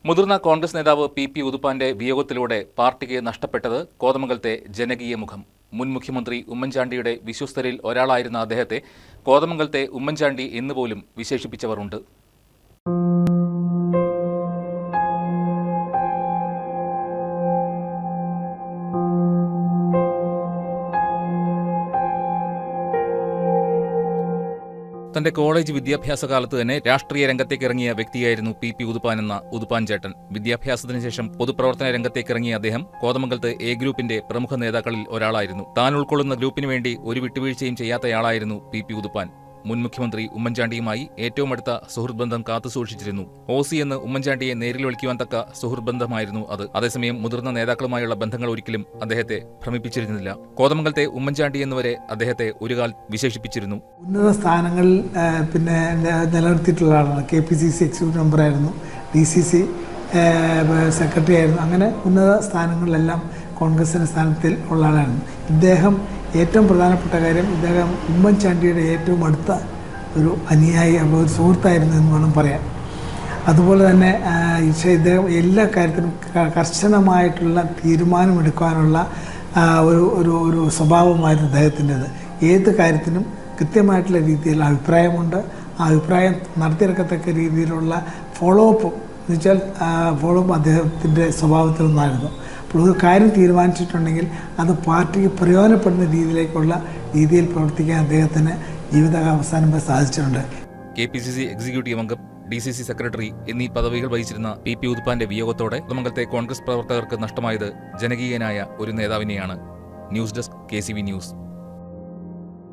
മുതിർന്ന കോൺഗ്രസ് നേതാവ് പി ഉതുപ്പാന്റെ വിയോഗത്തിലൂടെ പാർട്ടിക്ക് നഷ്ടപ്പെട്ടത് കോതമംഗലത്തെ ജനകീയ മുഖം. മുൻ മുഖ്യമന്ത്രി ഉമ്മൻചാണ്ടിയുടെ വിശ്വസ്തരിൽ ഒരാളായിരുന്ന അദ്ദേഹത്തെ കോതമംഗലത്തെ ഉമ്മൻചാണ്ടി എന്നുപോലും വിശേഷിപ്പിച്ചവരുണ്ട്. തന്റെ കോളേജ് വിദ്യാഭ്യാസ കാലത്ത് തന്നെ രാഷ്ട്രീയ രംഗത്തേക്ക് ഇറങ്ങിയ വ്യക്തിയായിരുന്നു പി ഉതുപ്പാൻ എന്ന ഉതുപ്പാൻ ചേട്ടൻ. വിദ്യാഭ്യാസത്തിന് ശേഷം പൊതുപ്രവർത്തന രംഗത്തേക്ക് ഇറങ്ങിയ അദ്ദേഹം കോതമംഗലത്ത് എ ഗ്രൂപ്പിന്റെ പ്രമുഖ നേതാക്കളിൽ ഒരാളായിരുന്നു. താൻ ഉൾക്കൊള്ളുന്ന ഗ്രൂപ്പിന് വേണ്ടി ഒരു വിട്ടുവീഴ്ചയും ചെയ്യാത്തയാളായിരുന്നു പി ഉതുപ്പാൻ. മുൻ മുഖ്യമന്ത്രി ഉമ്മൻചാണ്ടിയുമായി ഏറ്റവും അടുത്ത സുഹൃത്ത് ബന്ധം കാത്തുസൂക്ഷിച്ചിരുന്നു. ഓസി എന്ന് ഉമ്മൻചാണ്ടിയെ നേരിൽ വിളിക്കുവാൻ തക്ക സുഹൃത്ത് ബന്ധമായിരുന്നു അത്. അതേസമയം മുതിർന്ന നേതാക്കളുമായുള്ള ബന്ധങ്ങൾ ഒരിക്കലും അദ്ദേഹത്തെ ഭ്രമിപ്പിച്ചിരുന്നില്ല. കോതമംഗലത്തെ ഉമ്മൻചാണ്ടി എന്നുവരെ അദ്ദേഹത്തെ ഒരുകാൽ വിശേഷിപ്പിച്ചിരുന്നു. ഉന്നത സ്ഥാനങ്ങളിൽ നിലനിർത്തിയിട്ടുള്ള ആളാണ്. KPCC എക്സിക്യൂട്ടീവ് മെമ്പറായിരുന്നു, DCC സെക്രട്ടറി ആയിരുന്നു. അങ്ങനെ ഉന്നത സ്ഥാനങ്ങളിലെല്ലാം കോൺഗ്രസിൻ്റെ സ്ഥാനത്തിൽ ഉള്ള ആളായിരുന്നു ഇദ്ദേഹം. ഏറ്റവും പ്രധാനപ്പെട്ട കാര്യം, ഇദ്ദേഹം ഉമ്മൻചാണ്ടിയുടെ ഏറ്റവും അടുത്ത ഒരു അനുയായി, ഒരു സുഹൃത്തായിരുന്നു എന്ന് വേണം പറയാൻ. അതുപോലെ തന്നെ ഇദ്ദേഹം എല്ലാ കാര്യത്തിലും കർശനമായിട്ടുള്ള തീരുമാനമെടുക്കാനുള്ള ഒരു സ്വഭാവമായിരുന്നു ഇദ്ദേഹത്തിൻ്റെത്. ഏത് കാര്യത്തിനും കൃത്യമായിട്ടുള്ള രീതിയിൽ അഭിപ്രായമുണ്ട്. ആ അഭിപ്രായം നടത്തിയെടുക്കത്തക്ക രീതിയിലുള്ള ഫോളോ അപ്പ് എന്ന് വെച്ചാൽ അദ്ദേഹത്തിൻ്റെ സ്വഭാവത്തിലൊന്നായിരുന്നു. അപ്പോൾ ഒരു കാര്യം തീരുമാനിച്ചിട്ടുണ്ടെങ്കിൽ അത് പാർട്ടിക്ക് പ്രയോജനപ്പെടുന്ന രീതിയിൽ പ്രവർത്തിക്കാൻ അദ്ദേഹത്തിന് ജീവിതാവസാനം വരെ സാധിച്ചിട്ടുണ്ട്. KPCC എക്സിക്യൂട്ടീവ് അംഗം, DCC സെക്രട്ടറി എന്നീ പദവികൾ വഹിച്ചിരുന്ന പി ഉതുപ്പാന്റെ വിയോഗത്തോടെ കോതമംഗലത്തെ കോൺഗ്രസ് പ്രവർത്തകർക്ക് നഷ്ടമായത് ജനകീയനായ ഒരു നേതാവിനെയാണ്. News desk KCV news.